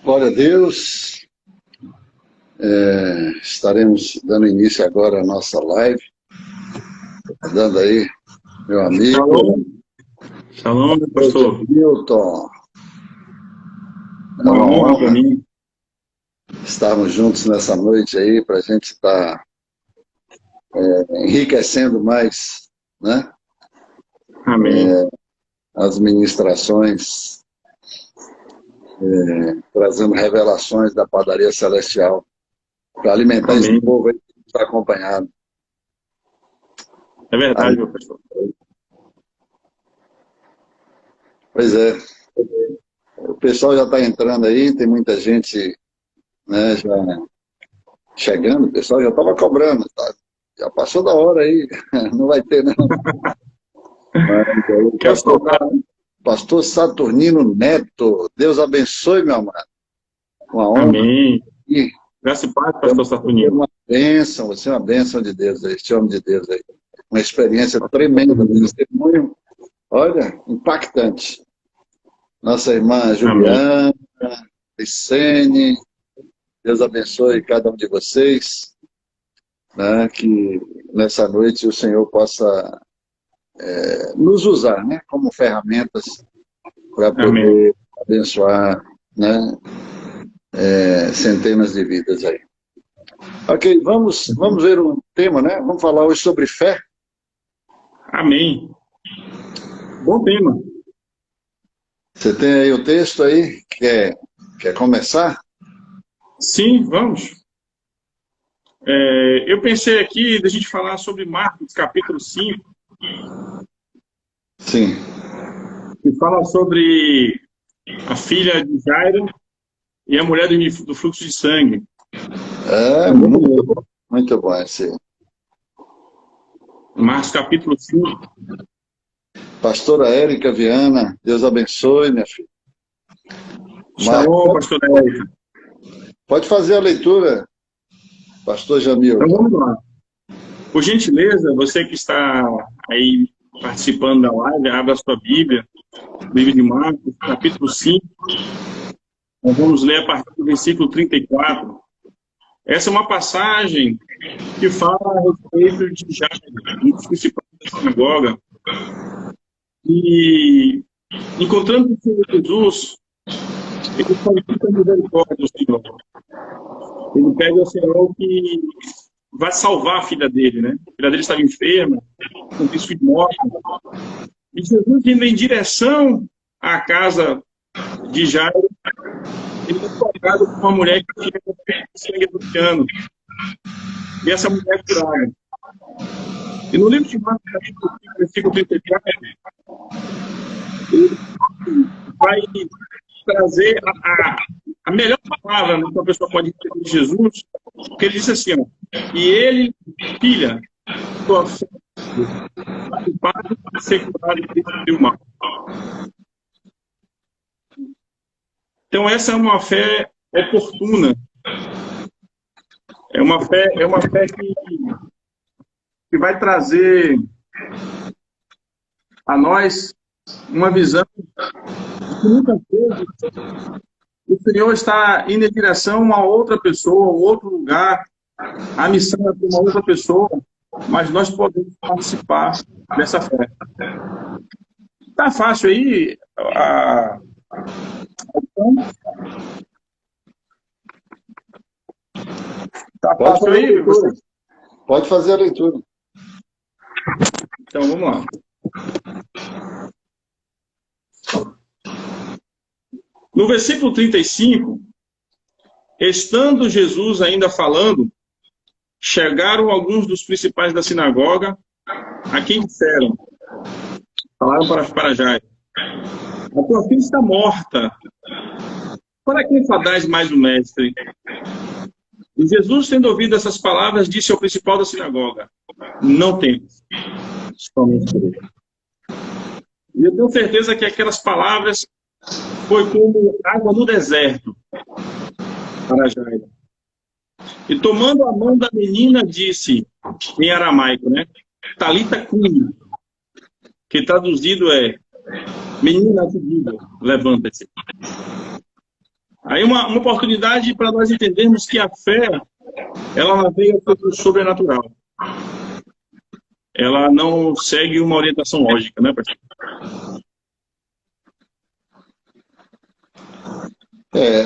Glória a Deus. Estaremos dando início agora à nossa live. Dando aí, meu amigo. Shalom. Shalom, meu pastor. Milton. É Uma honra para mim. Estarmos juntos nessa noite aí, para a gente estar enriquecendo mais, né? Amém. As ministrações, trazendo revelações da padaria celestial, para alimentar Amém. esse povo aí que está acompanhado. É verdade, meu pastor. Pois é. O pessoal já está entrando aí, tem muita gente, né, já chegando, o pessoal já estava cobrando, tá? Já passou da hora aí, não vai ter não. Mas, aí, pastor Saturnino Neto, Deus abençoe, meu amado. Uma honra. Amém. E Graças e paz, pastor Saturnino. você é uma bênção de Deus aí, este homem de Deus aí. Uma experiência tremenda, um testemunho, olha, impactante. Nossa irmã Juliana, Vicene, Deus abençoe cada um de vocês, né, que nessa noite o Senhor possa nos usar, né, como ferramentas para poder abençoar, né, centenas de vidas aí. Ok, vamos ver um tema, né? Vamos falar hoje sobre fé. Amém. Bom tema. Você tem aí o texto aí? Quer começar? Sim, vamos. Eu pensei aqui de a gente falar sobre Marcos, capítulo 5. Sim. Que fala sobre a filha de Jairo e a mulher do fluxo de sangue. Muito bom esse. Marcos, capítulo 5. Pastora Érica Viana, Deus abençoe, minha filha. Shalom, pastora Érica. Pode fazer a leitura, pastor Jamil. Então vamos lá. Por gentileza, você que está aí participando da live, abra a sua Bíblia, livro de Marcos, capítulo 5. Nós vamos ler a partir do versículo 34. Essa é uma passagem que fala a respeito de Jairo, um dos principais da sinagoga. E, encontrando o Senhor Jesus, ele solicita a misericórdia do Senhor. Ele pede ao Senhor que vai salvar a filha dele, né? A filha dele estava enferma, com risco de morte. E Jesus, indo em direção à casa de Jairo, ele foi tocado por uma mulher que tinha sangue luciano. E essa mulher curada. E no livro de Marcos, capítulo 5, versículo 34, ele vai trazer a melhor palavra que uma pessoa pode ter de Jesus, porque ele disse assim, ó, e ele, filha, tua fé, o Padre ser curado do mal. Então essa é uma fé oportuna. É uma fé que vai trazer a nós uma visão de que muitas vezes o Senhor está indo em direção a outra pessoa, a outro lugar, a missão é para uma outra pessoa, mas nós podemos participar dessa fé. Tá fácil aí? Tá fácil aí? Pode fazer a leitura. Então, vamos lá. No versículo 35, estando Jesus ainda falando, chegaram alguns dos principais da sinagoga, a quem disseram, falaram para Jairo, a tua filha está morta, para que enfadais mais o mestre? E Jesus, tendo ouvido essas palavras, disse ao principal da sinagoga, não temas, somente creia. E eu tenho certeza que aquelas palavras foi como água no deserto para Jairo. E tomando a mão da menina, disse, em aramaico, né? Talita cumi, que traduzido é, menina, te digo, levanta-te. Aí uma oportunidade para nós entendermos que a fé, ela navega pelo sobrenatural. Ela não segue uma orientação lógica, né, pastor?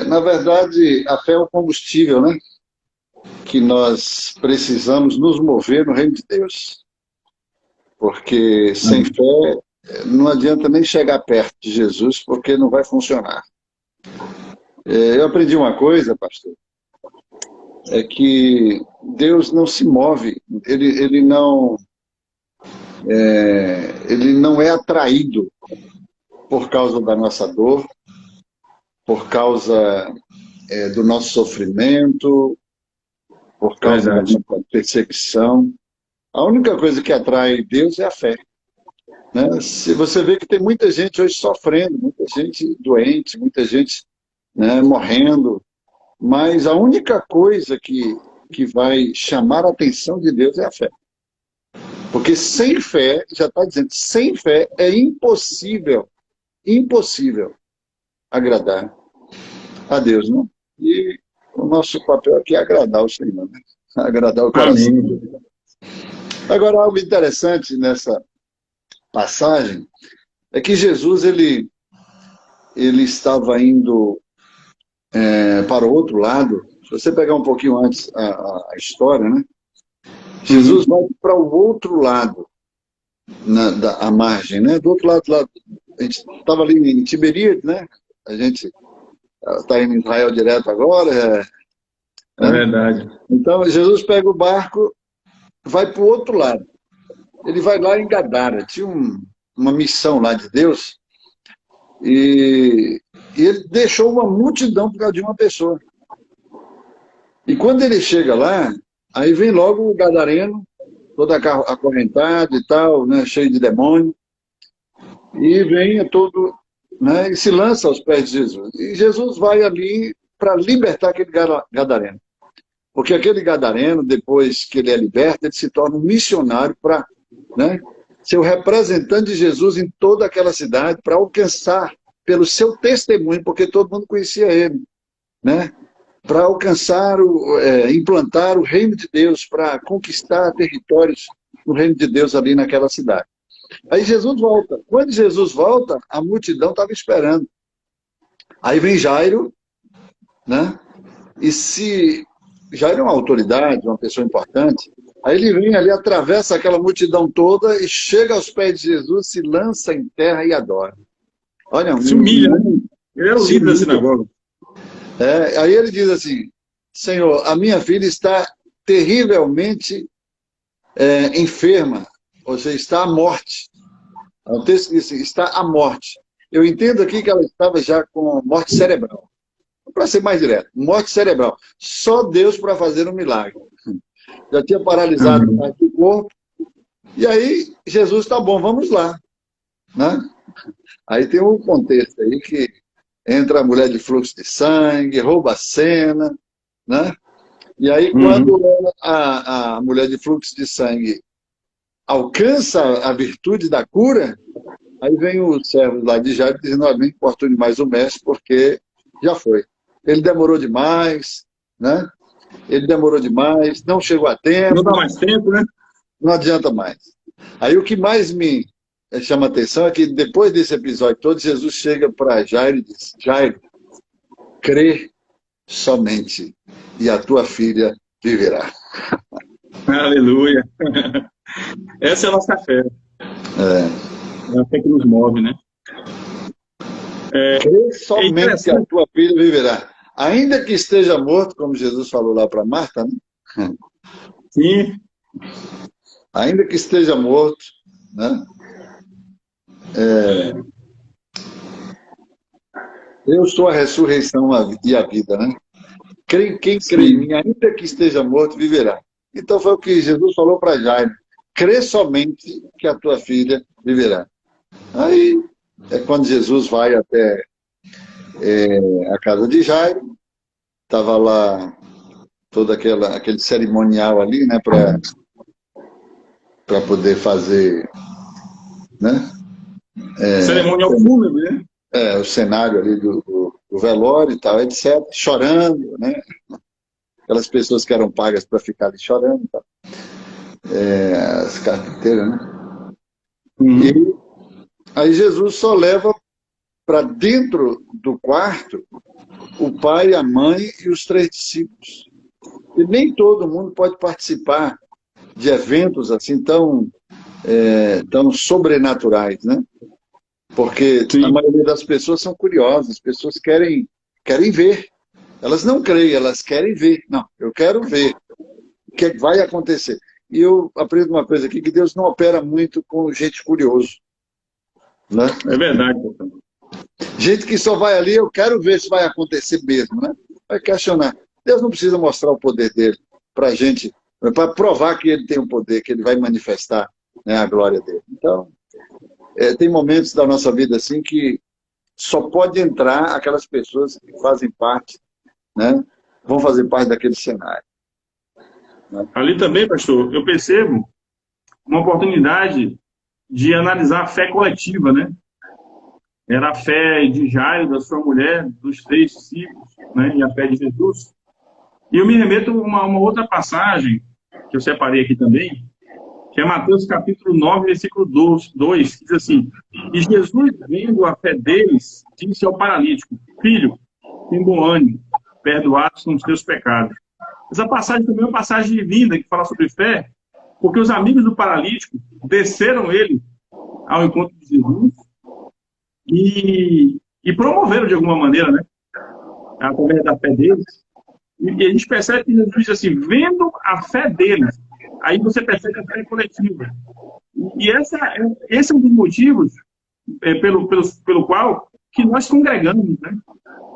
Na verdade, a fé é o combustível, né? Que nós precisamos nos mover no reino de Deus. Porque sem fé não adianta nem chegar perto de Jesus, porque não vai funcionar. Eu aprendi uma coisa, pastor, é que Deus não se move, ele não é atraído por causa da nossa dor, por causa do nosso sofrimento, por causa da nossa perseguição. A única coisa que atrai Deus é a fé. Né? Se você vê que tem muita gente hoje sofrendo, muita gente doente, muita gente, né, morrendo, mas a única coisa que vai chamar a atenção de Deus é a fé. Porque sem fé, já está dizendo, sem fé é impossível agradar a Deus, não? E o nosso papel aqui é agradar o Senhor, né? Agradar o coração. Amém. Agora, algo interessante nessa passagem é que Jesus ele estava indo para o outro lado. Se você pegar um pouquinho antes a história, né? Jesus vai para o outro lado, a margem, né? Do outro lado, a gente estava ali em Tiberíades, né? A gente está indo em Israel direto agora. É verdade. Então, Jesus pega o barco, vai para o outro lado. Ele vai lá em Gadara. Tinha uma missão lá de Deus e ele deixou uma multidão por causa de uma pessoa. E quando ele chega lá, aí vem logo o gadareno, todo acorrentado e tal, né, cheio de demônio, e vem todo, né, e se lança aos pés de Jesus. E Jesus vai ali para libertar aquele gadareno. Porque aquele gadareno, depois que ele é liberto, ele se torna um missionário para, né, ser o representante de Jesus em toda aquela cidade, para alcançar, pelo seu testemunho, porque todo mundo conhecia ele, né, para alcançar, implantar o reino de Deus, para conquistar territórios no reino de Deus ali naquela cidade. Aí Jesus volta. Quando Jesus volta, a multidão estava esperando. Aí vem Jairo, né? E se Jairo é uma autoridade, uma pessoa importante, aí ele vem ali, atravessa aquela multidão toda e chega aos pés de Jesus, se lança em terra e adora. Olha, se humilha, né? Ele era o líder da sinagoga. Aí ele diz assim: Senhor, a minha filha está terrivelmente enferma, ou seja, está à morte. O texto diz assim, está à morte. Eu entendo aqui que ela estava já com morte cerebral. Para ser mais direto, morte cerebral. Só Deus para fazer um milagre. Já tinha paralisado parte do corpo. E aí, Jesus, tá bom, vamos lá. Né? Aí tem um contexto aí que entra a mulher de fluxo de sangue, rouba a cena, né? E aí, quando a mulher de fluxo de sangue alcança a virtude da cura, aí vem os servos lá de Jairo dizendo: olha, não importune mais o mestre, porque já foi. Ele demorou demais, né? Ele demorou demais, não chegou a tempo. Não dá mais tempo, né? Não adianta mais. Aí o que mais me chama a atenção é que depois desse episódio todo, Jesus chega para Jairo e diz: Jairo, crê somente e a tua filha viverá. Aleluia. Essa é a nossa fé. É a fé que nos move, né? Crê somente que a tua filha viverá. Ainda que esteja morto, como Jesus falou lá para Marta, né? Sim. Ainda que esteja morto, né? Eu sou a ressurreição e a vida, né? Quem crê em mim, ainda que esteja morto, viverá. Então foi o que Jesus falou para Jairo: crê somente que a tua filha viverá. Aí é quando Jesus vai até a casa de Jairo, estava lá todo aquele cerimonial ali, né, para poder fazer, né? Cerimonial fúnebre, né? O cenário ali do velório e tal, etc., chorando, né? Aquelas pessoas que eram pagas para ficar ali chorando, tá? As carpinteiras, né? E aí Jesus só leva para dentro do quarto o pai, a mãe e os 3 discípulos. E nem todo mundo pode participar de eventos assim tão sobrenaturais, né? Porque Sim. a maioria das pessoas são curiosas, as pessoas querem ver. Elas não creem, elas querem ver. Não, eu quero ver o que vai acontecer. E eu aprendo uma coisa aqui, que Deus não opera muito com gente curioso. Né? É verdade. Gente que só vai ali, eu quero ver se vai acontecer mesmo. Né? Vai questionar. Deus não precisa mostrar o poder dele para a gente, para provar que ele tem o poder, que ele vai manifestar, né, a glória dele. Então, tem momentos da nossa vida assim que só pode entrar aquelas pessoas que fazem parte, né, vão fazer parte daquele cenário. Né? Ali também, pastor, eu percebo uma oportunidade de analisar a fé coletiva, né? Era a fé de Jairo, da sua mulher, dos 3 discípulos, né? E a fé de Jesus. E eu me remeto a uma outra passagem, que eu separei aqui também, que é Mateus capítulo 9, versículo 2, que diz assim: E Jesus, vendo a fé deles, disse ao paralítico: Filho, tem bom ânimo, perdoados são os teus pecados. Essa passagem também é uma passagem linda que fala sobre fé, porque os amigos do paralítico desceram ele ao encontro de Jesus e promoveram de alguma maneira, né, através da fé deles. E a gente percebe que Jesus diz assim: vendo a fé deles, aí você percebe a fé coletiva. E esse é um dos motivos pelo qual que nós congregamos, né?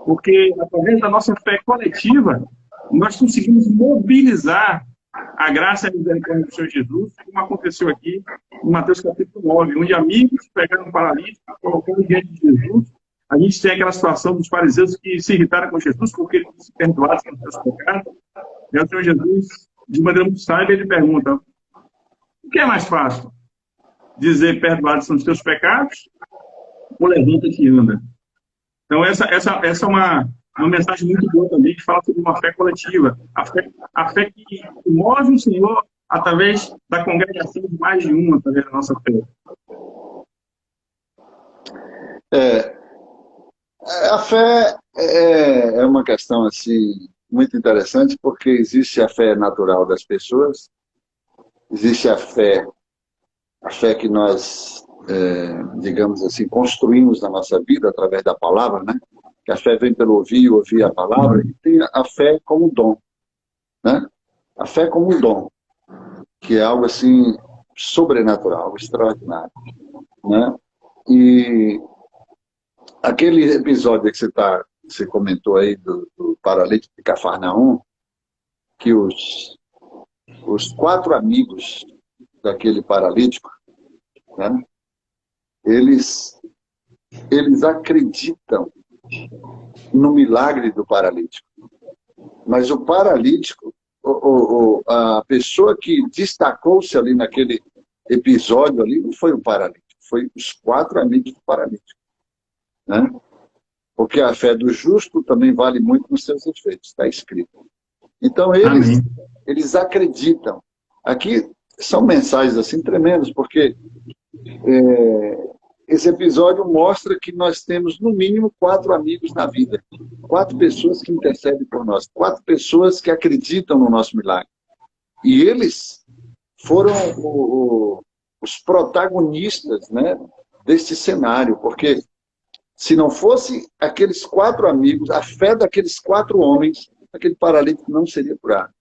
Porque através da nossa fé coletiva, nós conseguimos mobilizar a graça e a misericórdia do Senhor Jesus, como aconteceu aqui em Mateus capítulo 9, onde amigos pegaram um paralítico, colocaram diante de Jesus. A gente tem aquela situação dos fariseus que se irritaram com Jesus porque ele se perdoaram pelos seus pecados. E o Senhor Jesus, de maneira muito sábia, ele pergunta: o que é mais fácil? Dizer perdoados são os teus pecados ou levanta-te e anda? Então essa é uma mensagem muito boa também, que fala sobre uma fé coletiva. A fé que move o Senhor através da congregação de mais de uma, através da nossa fé. A fé é uma questão assim, muito interessante, porque existe a fé natural das pessoas, existe a fé que nós, digamos assim, construímos na nossa vida através da palavra, né? Que a fé vem pelo ouvir a palavra, e tem a fé como dom, né? A fé como um dom, que é algo assim sobrenatural, algo extraordinário, né? E aquele episódio que você comentou aí do paralítico de Cafarnaum, que os 4 amigos daquele paralítico, né, eles acreditam no milagre do paralítico. Mas o paralítico, a pessoa que destacou-se ali naquele episódio ali, não foi o paralítico, foi os 4 amigos do paralítico. Né? Porque a fé do justo também vale muito nos seus efeitos, está escrito. Então eles acreditam. Aqui são mensagens assim tremendas, porque esse episódio mostra que nós temos no mínimo 4 amigos na vida, 4 pessoas que intercedem por nós, 4 pessoas que acreditam no nosso milagre. E eles foram os protagonistas, né, desse cenário, porque se não fosse aqueles 4 amigos, a fé daqueles 4 homens, aquele paralítico não seria curado.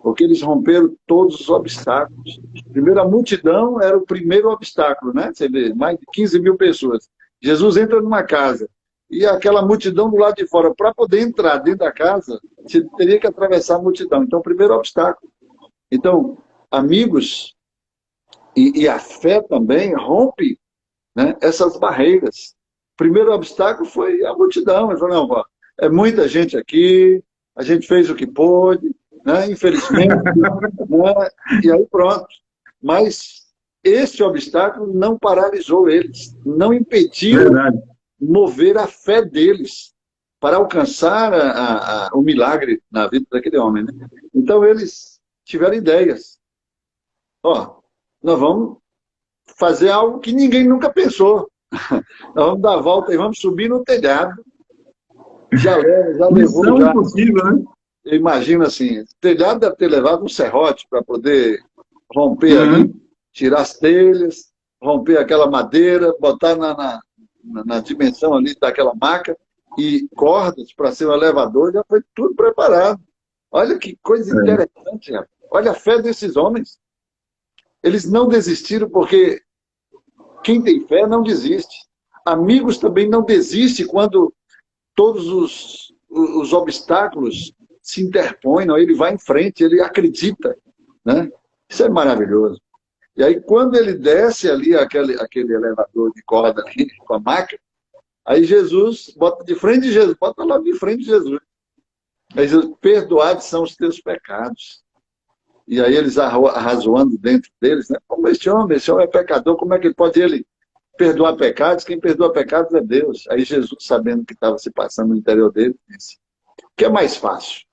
Porque eles romperam todos os obstáculos. Primeiro, a multidão era o primeiro obstáculo, né? Você vê, mais de 15 mil pessoas. Jesus entra numa casa e aquela multidão do lado de fora, para poder entrar dentro da casa, você teria que atravessar a multidão. Então, o primeiro obstáculo. Então, amigos, e a fé também rompe, né, essas barreiras. O primeiro obstáculo foi a multidão. Ele falou: não, é muita gente aqui, a gente fez o que pôde, né, infelizmente, né, e aí pronto. Mas esse obstáculo não paralisou eles, não impediu mover a fé deles. para alcançar o milagre na vida daquele homem, né? Então eles tiveram ideias. Ó, nós vamos fazer algo que ninguém nunca pensou. Nós vamos dar a volta e vamos subir no telhado. Já levou, Missão já. impossível, né? Eu imagino assim, o telhado deve ter levado um serrote para poder romper ali, tirar as telhas, romper aquela madeira, botar na dimensão ali daquela maca e cordas para ser um elevador, já foi tudo preparado. Olha que coisa interessante, rapaz. Olha a fé desses homens. Eles não desistiram porque quem tem fé não desiste. Amigos também não desistem quando todos os obstáculos se interpõem, não, ele vai em frente, ele acredita, né? Isso é maravilhoso. E aí, quando ele desce ali aquele elevador de corda ali, com a maca, aí Jesus bota de frente de Jesus, bota lá de frente de Jesus. Aí Jesus, perdoados são os teus pecados. E aí eles arrazoando dentro deles, né? Como esse homem é pecador, como é que ele pode perdoar pecados? Quem perdoa pecados é Deus. Aí Jesus, sabendo o que estava se passando no interior dele, disse, o que é mais fácil?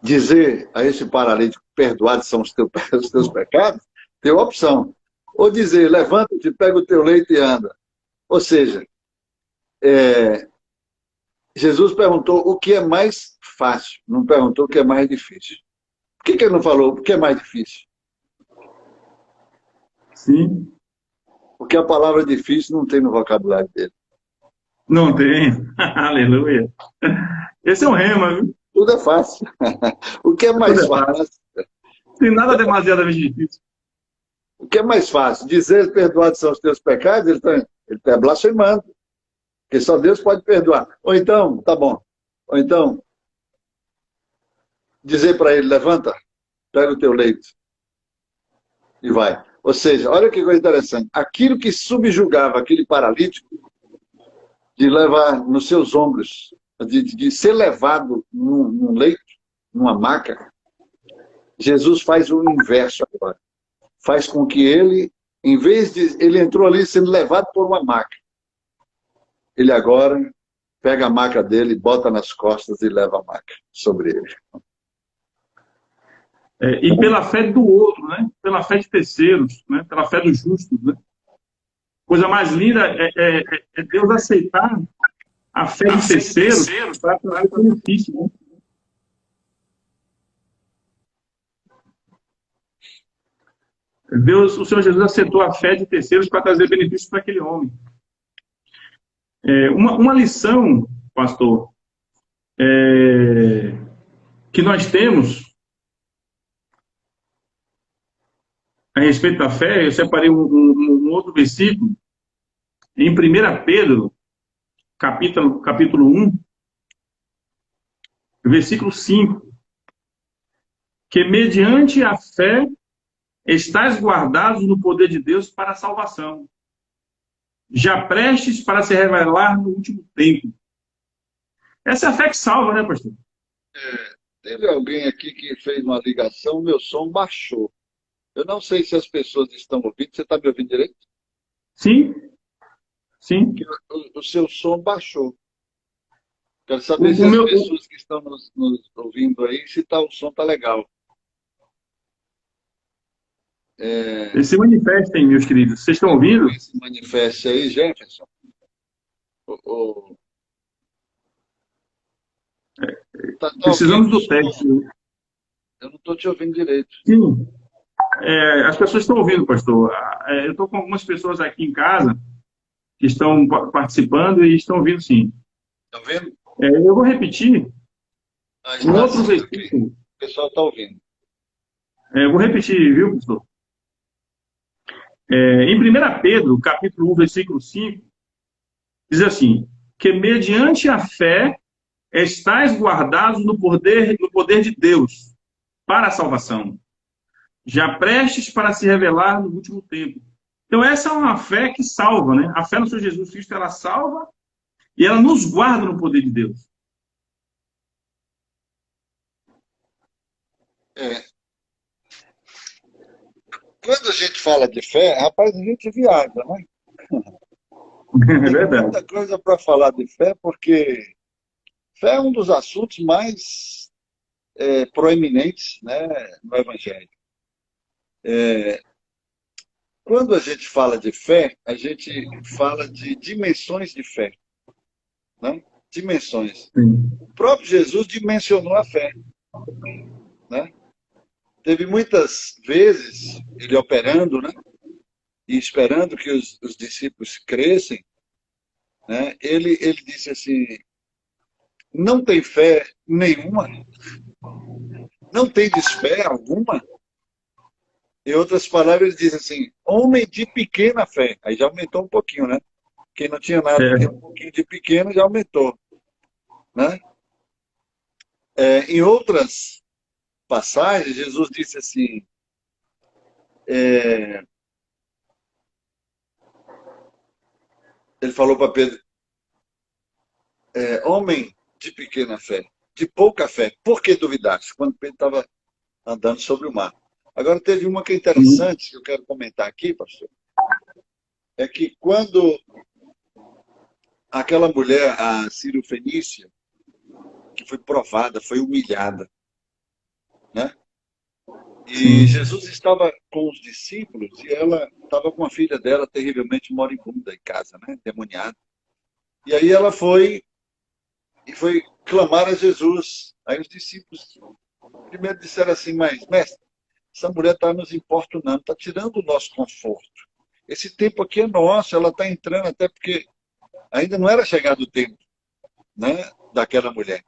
Dizer a esse paralítico, perdoados são os teus pecados? Tem opção. Ou dizer, levanta-te, pega o teu leito e anda. Ou seja, Jesus perguntou o que é mais fácil, não perguntou o que é mais difícil. Por que ele não falou o que é mais difícil? Sim. Porque a palavra difícil não tem no vocabulário dele. Não tem. Aleluia. Esse é um rema, viu? Tudo é fácil. O que é mais fácil? Tem nada demasiadamente difícil. O que é mais fácil? Dizer perdoados são os teus pecados, ele está blasfemando. Porque só Deus pode perdoar. Ou então, tá bom. Ou então, dizer para ele, levanta, pega o teu leito e vai. Ou seja, olha que coisa interessante. Aquilo que subjugava aquele paralítico, de levar nos seus ombros, de ser levado num leito, numa maca, Jesus faz o inverso agora. Faz com que ele, em vez de... Ele entrou ali sendo levado por uma maca. Ele agora pega a maca dele, bota nas costas e leva a maca sobre ele. E pela fé do outro, né? Pela fé de terceiros, né? Pela fé dos justos, né? Coisa mais linda é Deus aceitar a fé de terceiros para trazer benefício, né? O Senhor Jesus aceitou a fé de terceiros para trazer benefícios para aquele homem. Uma lição, pastor, que nós temos a respeito da fé, eu separei um outro versículo, em 1 Pedro, capítulo 1, versículo 5, que mediante a fé estáis guardados no poder de Deus para a salvação, já prestes para se revelar no último tempo. Essa é a fé que salva, né, pastor? Teve alguém aqui que fez uma ligação, meu som baixou. Eu não sei se as pessoas estão ouvindo. Você está me ouvindo direito? Sim, sim. O seu som baixou. Quero saber se as pessoas que estão nos ouvindo aí, se o som está legal. Se manifestem, meus queridos. Vocês estão ouvindo? Se manifeste aí, Jefferson. Precisamos do teste. Eu não estou te ouvindo direito. Sim. As pessoas estão ouvindo, pastor. Eu estou com algumas pessoas aqui em casa que estão participando e estão ouvindo, sim. Estão vendo? Eu vou repetir um outro versículo. O pessoal está ouvindo. Eu vou repetir, viu, pastor? Em 1 Pedro, capítulo 1, versículo 5, diz assim, que mediante a fé estáis guardados no poder de Deus para a salvação, já prestes para se revelar no último tempo. Então essa é uma fé que salva, né? A fé no Senhor Jesus Cristo, ela salva e ela nos guarda no poder de Deus. Quando a gente fala de fé, rapaz, a gente viaja, né? É Tem verdade. muita coisa para falar de fé, porque fé é um dos assuntos mais proeminentes, né, no Evangelho. Quando a gente fala de fé, a gente fala de dimensões de fé, né? Dimensões. Sim. O próprio Jesus dimensionou a fé, né? Teve muitas vezes ele operando, né? E esperando que os discípulos crescem, né? Ele disse assim: não tem fé nenhuma, não tem fé alguma. Em outras palavras, ele diz assim: homem de pequena fé. Aí já aumentou um pouquinho, né? Quem não tinha nada, tem um É. pouquinho de pequeno, já aumentou, né? Em outras passagens, Jesus disse assim: é, ele falou para Pedro, homem de pequena fé, de pouca fé, por que duvidaste? Quando Pedro estava andando sobre o mar. Agora, teve uma que é Sim. interessante, que eu quero comentar aqui, pastor, é que quando aquela mulher, a Ciro Fenícia, que foi provada, foi humilhada, né? E Sim. Jesus estava com os discípulos e ela estava com a filha dela terrivelmente moribunda em casa, né? Demoniada. E aí ela foi e foi clamar a Jesus. Aí os discípulos primeiro disseram assim, mas, mestre, essa mulher está nos importunando, está tirando o nosso conforto. Esse tempo aqui é nosso, ela está entrando até porque ainda não era chegado o tempo, né, daquela mulher,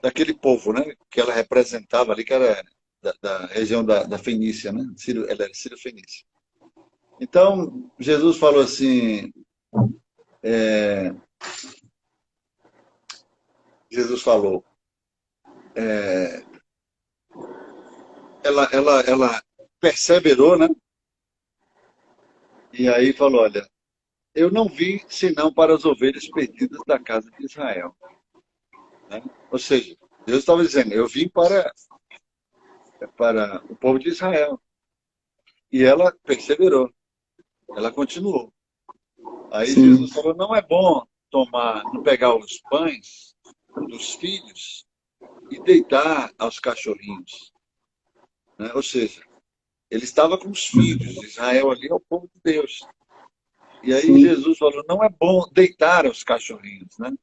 daquele povo, né, que ela representava ali, que era da região da Fenícia, né? Ela era Sírio-Fenícia. Então, Jesus falou assim, Jesus falou, ela perseverou, né? E aí falou, olha, eu não vim senão para as ovelhas perdidas da casa de Israel. Né? Ou seja, Deus estava dizendo, eu vim para o povo de Israel. E ela perseverou, ela continuou. Aí Jesus Sim. falou, não é bom não pegar os pães dos filhos e deitar aos cachorrinhos. Né? Ou seja, ele estava com os filhos, Israel ali é o povo de Deus. E aí Sim. Jesus falou, não é bom deitar aos cachorrinhos. Né?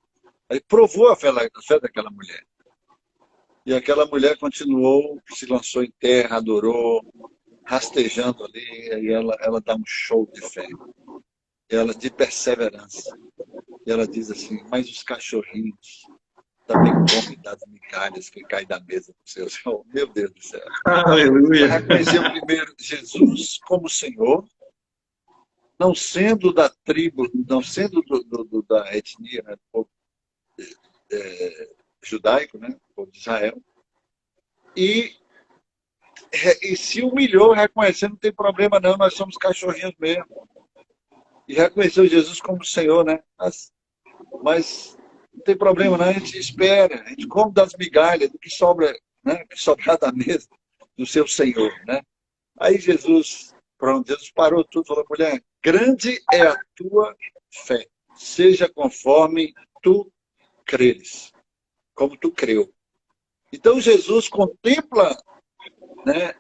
Aí provou a fé daquela mulher. E aquela mulher continuou, se lançou em terra, adorou, rastejando ali, e ela dá um show de fé, ela de perseverança. E ela diz assim, mas os cachorrinhos também comem das migalhas que caem da mesa dos seus. Oh, meu Deus do céu. Ela Aleluia. reconheceu primeiro Jesus como Senhor, não sendo da tribo, não sendo da etnia, né, do povo judaico, né, do povo de Israel, e e se humilhou, reconhecendo, não tem problema não, nós somos cachorrinhos mesmo. E reconheceu Jesus como Senhor, né? Mas não tem problema não, a gente espera, a gente come das migalhas, do que sobra, né? Que sobrar da mesa do seu Senhor, né? Aí Jesus, pronto, Jesus parou tudo, falou, mulher, grande é a tua fé, seja conforme tu creres, como tu creu. Então Jesus contempla, né?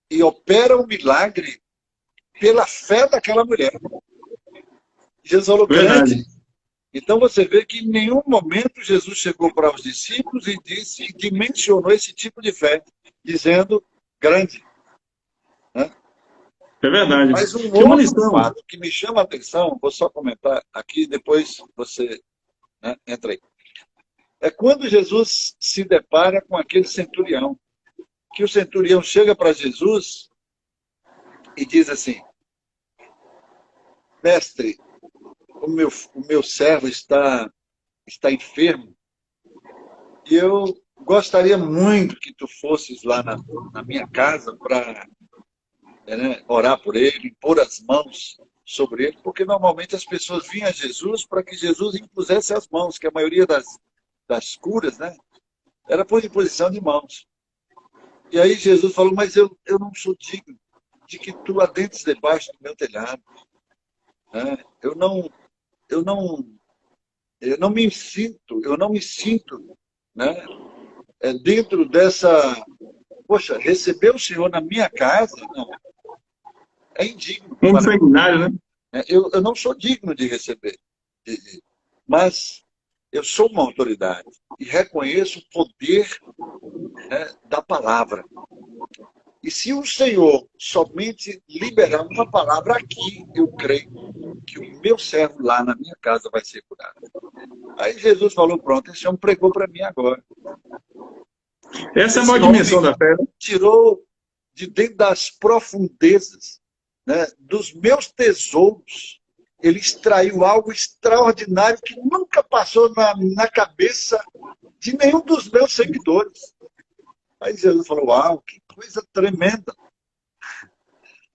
E opera um milagre pela fé daquela mulher. Jesus falou Verdade. grande. Então você vê que em nenhum momento Jesus chegou para os discípulos e disse, e dimensionou esse tipo de fé, dizendo grande. Né? É verdade. Mas um Tinha uma outro lição. fato que me chama a atenção, vou só comentar aqui, depois você, né, entra aí. É quando Jesus se depara com aquele centurião, que o centurião chega para Jesus e diz assim, mestre, o meu servo está enfermo e eu gostaria muito que tu fosses lá na minha casa para, né, orar por ele, impor as mãos sobre ele, porque normalmente as pessoas vinham a Jesus para que Jesus impusesse as mãos, que a maioria das curas, né, era por imposição de mãos. E aí Jesus falou, mas eu não sou digno de que tu adentres debaixo do meu telhado. Né? Eu não eu não me sinto, né, dentro dessa, poxa, receber o Senhor na minha casa, não, é indigno. Um sanguinário, né? Eu não sou digno de receber, mas eu sou uma autoridade e reconheço o poder, né, da palavra. E se o Senhor somente liberar uma palavra aqui, eu creio que o meu servo lá na minha casa vai ser curado. Aí Jesus falou, pronto, esse homem pregou para mim agora. Essa é a maior dimensão da fé. Tirou de dentro das profundezas, né, dos meus tesouros. Ele extraiu algo extraordinário que nunca passou na cabeça de nenhum dos meus seguidores. Aí Jesus falou, uau, que coisa tremenda.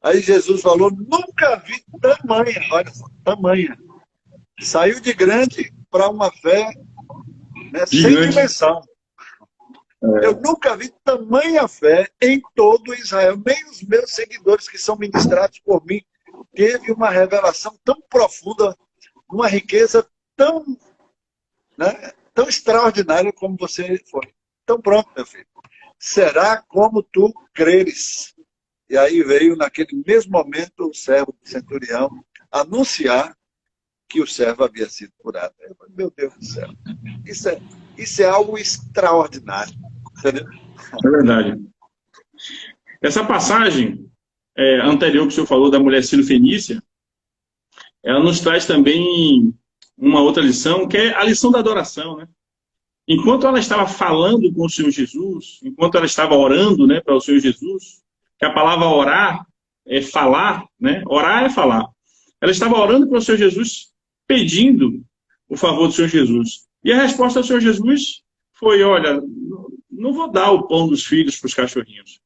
Aí Jesus falou, nunca vi tamanha, olha só, tamanha. Saiu de para uma fé, né, sem dimensão. Eu nunca vi tamanha fé em todo Israel. Nem os meus seguidores que são ministrados por mim teve uma revelação tão profunda, uma riqueza tão, né, tão extraordinária como você foi. Então pronto, meu filho. Será como tu creres. E aí veio, naquele mesmo momento, o servo do centurião anunciar que o servo havia sido curado. Eu falei, meu Deus do céu, isso é algo extraordinário. Entendeu? É verdade. Essa passagem anterior que o senhor falou da mulher sírio-fenícia, ela nos traz também uma outra lição, que é a lição da adoração, né? Enquanto ela estava falando com o Senhor Jesus, enquanto ela estava orando, né, para o Senhor Jesus, que a palavra orar é falar, né? Orar é falar. Ela estava orando para o Senhor Jesus, pedindo o favor do Senhor Jesus. E a resposta do Senhor Jesus foi, olha, não vou dar o pão dos filhos para os cachorrinhos.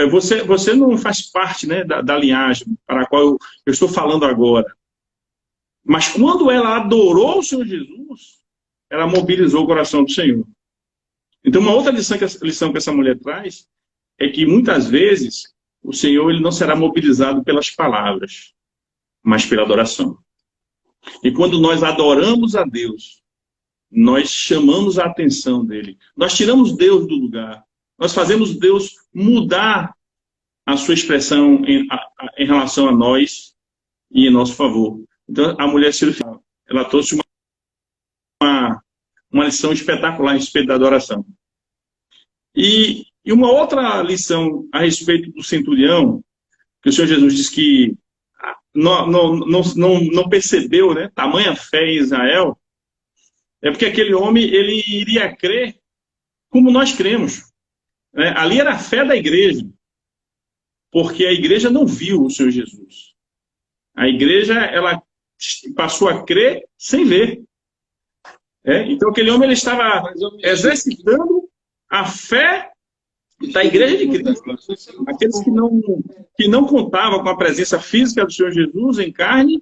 Você não faz parte, né, da linhagem para a qual eu estou falando agora. Mas quando ela adorou o Senhor Jesus, ela mobilizou o coração do Senhor. Então, uma outra lição que essa mulher traz é que, muitas vezes, o Senhor ele não será mobilizado pelas palavras, mas pela adoração. E quando nós adoramos a Deus, nós chamamos a atenção dele. Nós tiramos Deus do lugar. Nós fazemos Deus mudar a sua expressão em relação a nós e em nosso favor. Então, a mulher sírio-fenícia, ela trouxe uma lição espetacular a respeito da adoração. E uma outra lição a respeito do centurião, que o Senhor Jesus diz que não percebeu, né, tamanha fé em Israel, é porque aquele homem ele iria crer como nós cremos. Né? Ali era a fé da igreja, porque a igreja não viu o Senhor Jesus. A igreja ela passou a crer sem ver. Então aquele homem ele estava exercitando a fé da igreja de Cristo. Aqueles que não contavam com a presença física do Senhor Jesus em carne,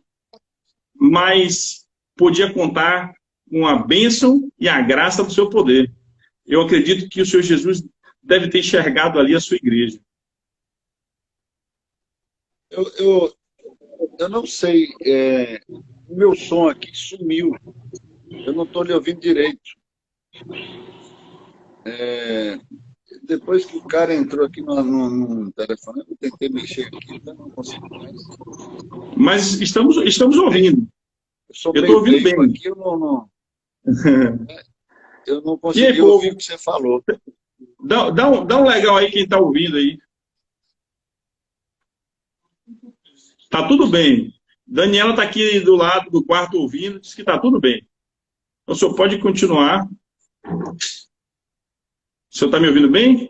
mas podia contar com a bênção e a graça do seu poder. Eu acredito que o Senhor Jesus deve ter enxergado ali a sua igreja. Eu não sei, o meu som aqui sumiu. Eu não estou lhe ouvindo direito. Depois que o cara entrou aqui no telefone, eu tentei mexer aqui, então não consigo mais. Mas estamos ouvindo. Eu estou ouvindo bem. Aqui, eu não consegui ouvir o que você falou. Dá um legal aí quem está ouvindo aí. Tá tudo bem. Daniela está aqui do lado do quarto ouvindo, diz que está tudo bem. Então, o senhor pode continuar. O senhor está me ouvindo bem?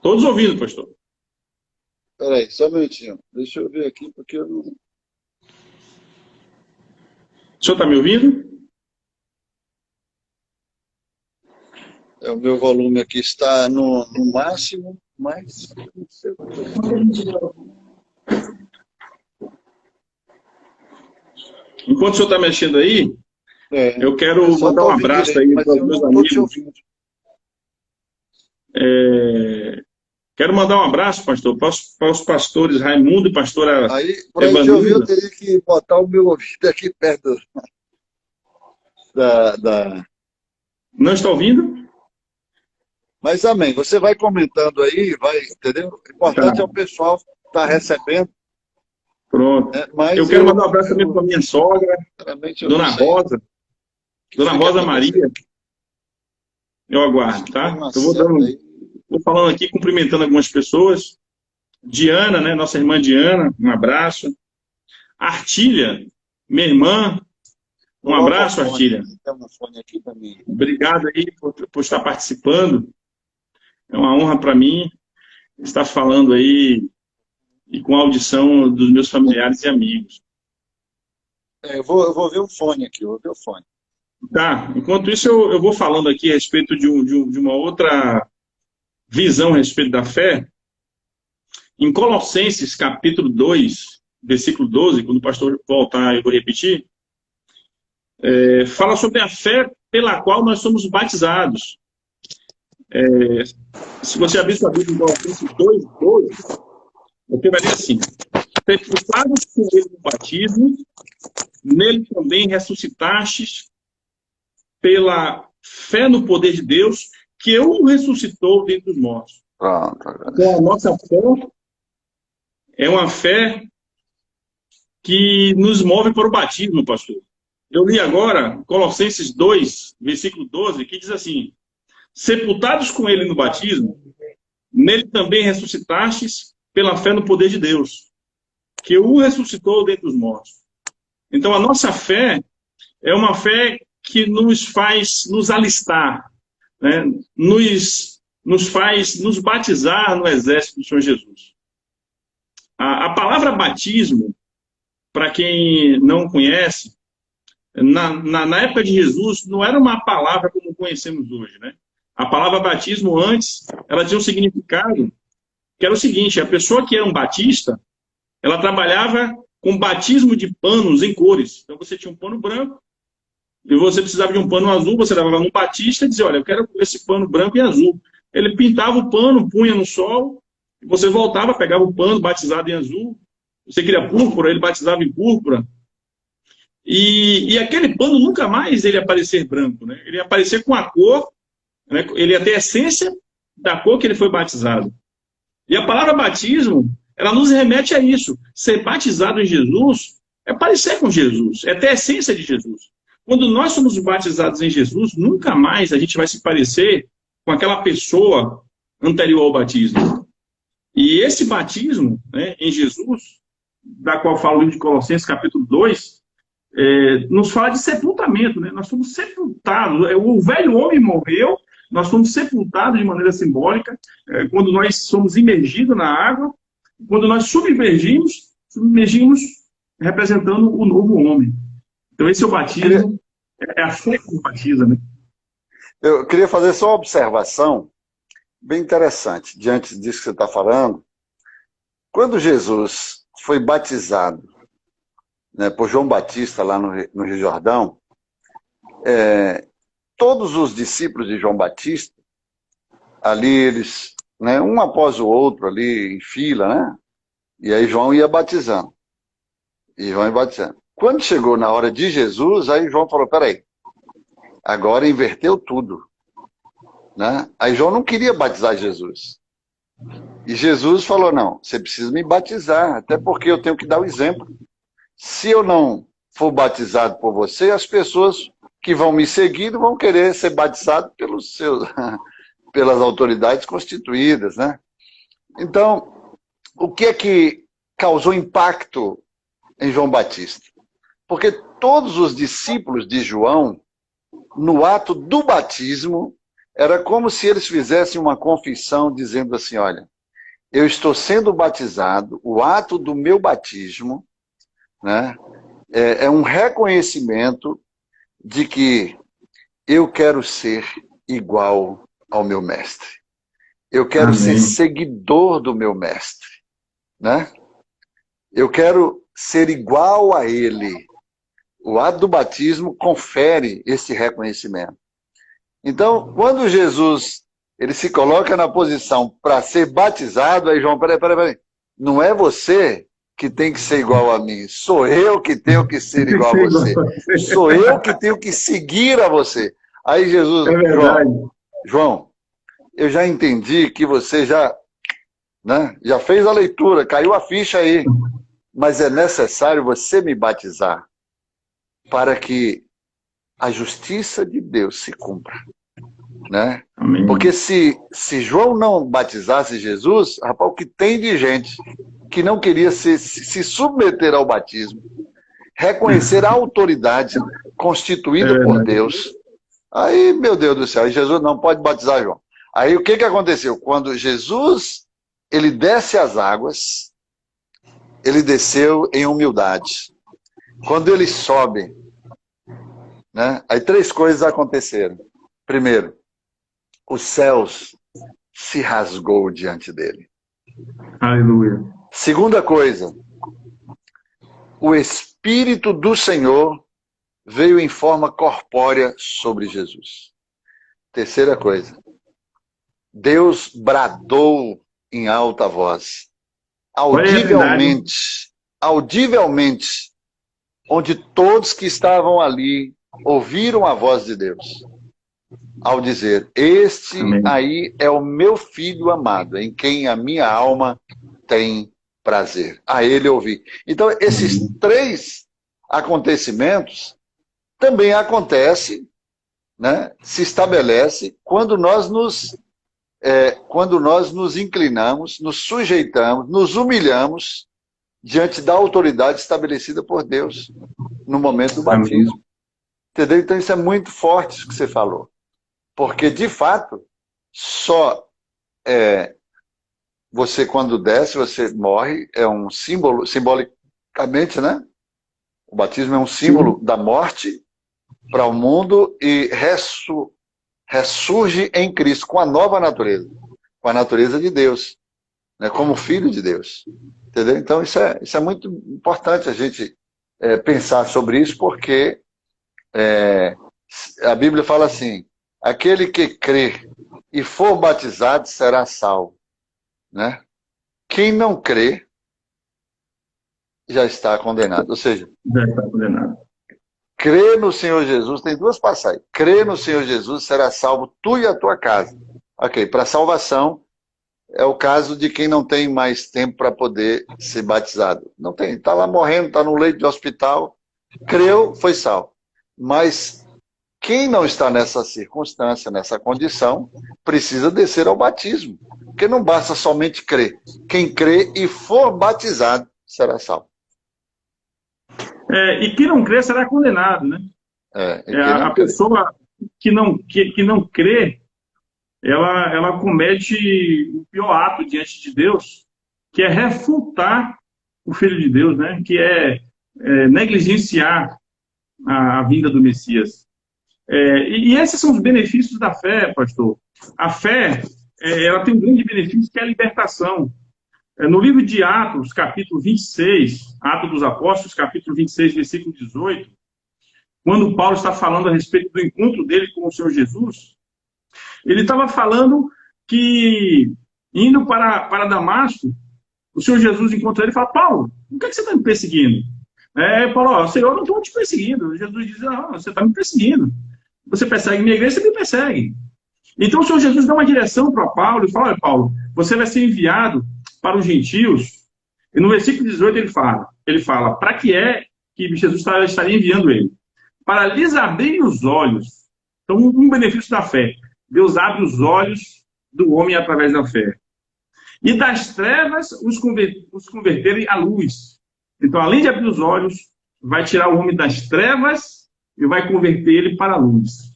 Todos ouvindo, pastor. Espera aí, só um minutinho. Deixa eu ver aqui, porque eu não... O senhor está me ouvindo? O meu volume aqui está no máximo, mas... não sei. Enquanto o senhor está mexendo aí, eu quero mandar um abraço aí para os meus amigos Quero mandar um abraço, pastor, para os pastores Raimundo e pastora Aí, para a gente ouvir, eu teria que botar o meu ouvido aqui perto da... Não está ouvindo? Mas amém, você vai comentando aí, vai, entendeu? O importante é o pessoal estar recebendo. Pronto. Mas eu quero mandar um abraço também para minha sogra, Dona Rosa. Dona Rosa Maria. Eu aguardo, tá? Eu vou falando aqui, cumprimentando algumas pessoas. Diana, né? Nossa irmã Diana, um abraço. Artília, minha irmã, um abraço, Artília. Obrigado aí por estar participando. É uma honra para mim estar falando aí e com a audição dos meus familiares e amigos. Eu vou ver o fone aqui, eu vou ver o fone. Tá, enquanto isso eu vou falando aqui a respeito de uma outra visão a respeito da fé. Em Colossenses, capítulo 2, versículo 12, quando o pastor voltar, eu vou repetir, fala sobre a fé pela qual nós somos batizados. Se você abrir sua Bíblia em Colossenses 2, 12, você vai ler assim: sepultados com ele no batismo, nele também ressuscitastes pela fé no poder de Deus, que o ressuscitou dentre os mortos. Então, a nossa fé é uma fé que nos move para o batismo, pastor. Eu li agora Colossenses 2, versículo 12, que diz assim: sepultados com ele no batismo, nele também ressuscitastes pela fé no poder de Deus, que o ressuscitou dentre os mortos. Então, a nossa fé é uma fé que nos faz nos alistar, né? nos faz nos batizar no exército do Senhor Jesus. A palavra batismo, para quem não conhece, na época de Jesus, não era uma palavra como conhecemos hoje, né? A palavra batismo antes, ela tinha um significado que era o seguinte: a pessoa que era um batista, ela trabalhava com batismo de panos em cores. Então você tinha um pano branco, e você precisava de um pano azul, você levava num batista e dizia: olha, eu quero esse pano branco e azul. Ele pintava o pano, punha no sol, e você voltava, pegava o pano batizado em azul. Você queria púrpura, ele batizava em púrpura. E aquele pano nunca mais ele ia aparecer branco, né? Ele ia aparecer com a cor, né? Ele ia ter a essência da cor que ele foi batizado. E a palavra batismo, ela nos remete a isso. Ser batizado em Jesus é parecer com Jesus, é ter a essência de Jesus. Quando nós somos batizados em Jesus, nunca mais a gente vai se parecer com aquela pessoa anterior ao batismo. E esse batismo, né, em Jesus, da qual fala o livro de Colossenses, capítulo 2, nos fala de sepultamento, né? Nós somos sepultados. O velho homem morreu, nós fomos sepultados de maneira simbólica, quando nós somos imergidos na água, quando nós submergimos representando o novo homem. Então esse é o batismo, é a fé que batiza, né? Eu queria fazer só uma observação bem interessante, diante disso que você está falando. Quando Jesus foi batizado, né, por João Batista lá no Rio Jordão, todos os discípulos de João Batista, ali eles, né, um após o outro ali em fila, né? E aí João ia batizando. Quando chegou na hora de Jesus, aí João falou: peraí, agora inverteu tudo, né? Aí João não queria batizar Jesus. E Jesus falou: não, você precisa me batizar, até porque eu tenho que dar o exemplo. Se eu não for batizado por você, as pessoas que vão me seguir vão querer ser batizados pelas autoridades constituídas, né? Então, o que é que causou impacto em João Batista? Porque todos os discípulos de João, no ato do batismo, era como se eles fizessem uma confissão dizendo assim: olha, eu estou sendo batizado, o ato do meu batismo, né, é um reconhecimento de que eu quero ser igual ao meu mestre. Eu quero ser seguidor do meu mestre, né? Eu quero ser igual a ele. O ato do batismo confere esse reconhecimento. Então, quando Jesus ele se coloca na posição para ser batizado, aí João, peraí. Não é você que tem que ser igual a mim, sou eu que tenho que ser igual a você. Sou eu que tenho que seguir a você. Aí Jesus, João, eu já entendi que você já fez a leitura, caiu a ficha aí, mas é necessário você me batizar para que a justiça de Deus se cumpra. Né? Porque se João não batizasse Jesus, rapaz, o que tem de gente que não queria se submeter ao batismo, reconhecer a autoridade constituída por Deus. Aí, meu Deus do céu, Jesus não pode batizar João. Aí o que aconteceu? Quando Jesus ele desce as águas, ele desceu em humildade. Quando ele sobe, né? Aí 3 coisas aconteceram. Primeiro, os céus se rasgou diante dele. Aleluia. Segunda coisa, o Espírito do Senhor veio em forma corpórea sobre Jesus. Terceira coisa, Deus bradou em alta voz, audivelmente, onde todos que estavam ali ouviram a voz de Deus, ao dizer, este aí é o meu filho amado, em quem a minha alma tem prazer. A ele ouvi. Então, esses 3 acontecimentos também acontecem, né, se estabelece quando nós nos inclinamos, nos sujeitamos, nos humilhamos diante da autoridade estabelecida por Deus no momento do batismo. Entendeu? Então isso é muito forte isso que você falou. Porque, de fato, só você quando desce, você morre, é um símbolo, simbolicamente, né? O batismo é um símbolo da morte para o mundo e ressurge em Cristo com a nova natureza, com a natureza de Deus, né? Como filho de Deus. Entendeu? Então isso é muito importante a gente pensar sobre isso, porque a Bíblia fala assim, aquele que crê e for batizado será salvo. Né? Quem não crê já está condenado. Ou seja, já está condenado. Crê no Senhor Jesus, tem 2 passagens. Crê no Senhor Jesus, será salvo tu e a tua casa. Ok, para salvação é o caso de quem não tem mais tempo para poder ser batizado. Não tem, está lá morrendo, está no leito de hospital, creu, foi salvo. Mas quem não está nessa circunstância, nessa condição, precisa descer ao batismo. Porque não basta somente crer. Quem crê e for batizado será salvo. E quem não crê será condenado, né? A pessoa que não crê, ela comete o pior ato diante de Deus, que é refutar o Filho de Deus, né? Que é negligenciar a vinda do Messias. E esses são os benefícios da fé, pastor. A fé, ela tem um grande benefício, que é a libertação. No livro de Atos, capítulo 26, Atos dos Apóstolos, capítulo 26, versículo 18, quando Paulo está falando a respeito do encontro dele com o Senhor Jesus, ele estava falando que, indo para Damasco, o Senhor Jesus encontra ele e fala, Paulo, por que você está me perseguindo? Paulo, Senhor, eu não estou te perseguindo. Jesus diz, não, você está me perseguindo. Você persegue minha igreja, você me persegue. Então o Senhor Jesus dá uma direção para Paulo e fala, olha, Paulo, você vai ser enviado para os gentios. E no versículo 18 ele fala, para que que Jesus estaria enviando ele? Para lhes abrir os olhos. Então, um benefício da fé. Deus abre os olhos do homem através da fé. E das trevas os converterem à luz. Então, além de abrir os olhos, vai tirar o homem das trevas e vai converter ele para a luz.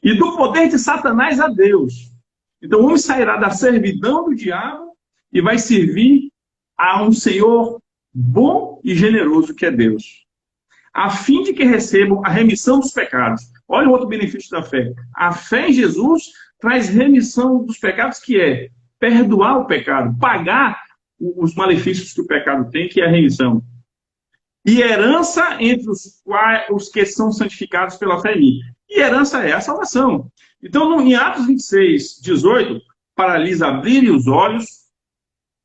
E do poder de Satanás a Deus. Então, o homem sairá da servidão do diabo e vai servir a um Senhor bom e generoso, que é Deus, a fim de que recebam a remissão dos pecados. Olha o outro benefício da fé. A fé em Jesus traz remissão dos pecados, que é perdoar o pecado, pagar os malefícios que o pecado tem, que é a remissão. E herança entre os que são santificados pela fé em mim. E herança é a salvação. Então, em Atos 26, 18, para lhes abrirem os olhos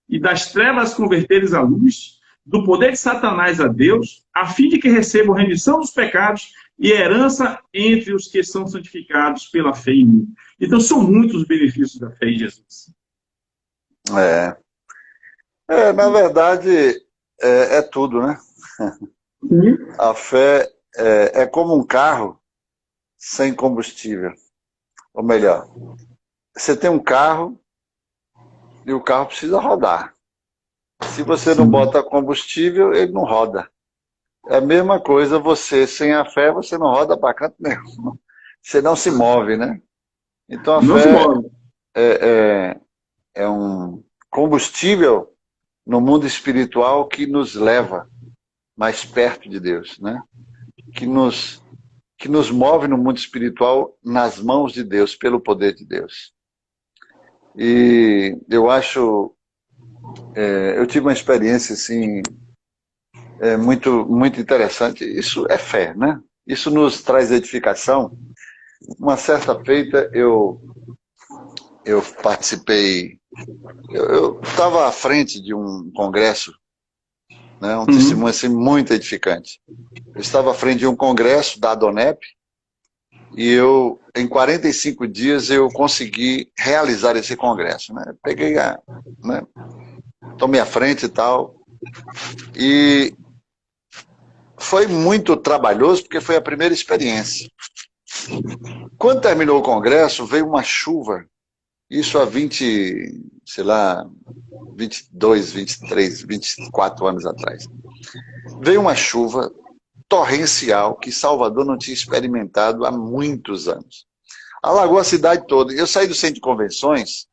e das trevas converteres à luz, do poder de Satanás a Deus, a fim de que recebam remissão dos pecados e herança entre os que são santificados pela fé em mim. Então, são muitos os benefícios da fé em Jesus. Na verdade, é tudo, né? A fé é como um carro sem combustível. Ou melhor, você tem um carro e o carro precisa rodar. Se você não bota combustível, ele não roda. É a mesma coisa, você sem a fé, você não roda para canto nenhum. Você não se move, né? Então a fé é um combustível no mundo espiritual que nos leva mais perto de Deus, né? Que nos move no mundo espiritual nas mãos de Deus, pelo poder de Deus. E eu acho... eu tive uma experiência assim, muito, muito interessante. Isso é fé, né? Isso nos traz edificação. Uma certa feita eu participei... Eu estava à frente de um congresso, né? Um testemunho assim, muito edificante. Eu estava à frente de um congresso da Adonep e em 45 dias, eu consegui realizar esse congresso, né? Peguei tomei a frente e tal. E foi muito trabalhoso, porque foi a primeira experiência. Quando terminou o congresso, veio uma chuva. Isso há 22, 23, 24 anos atrás. Veio uma chuva torrencial que Salvador não tinha experimentado há muitos anos. Alagou a cidade toda. Eu saí do centro de convenções,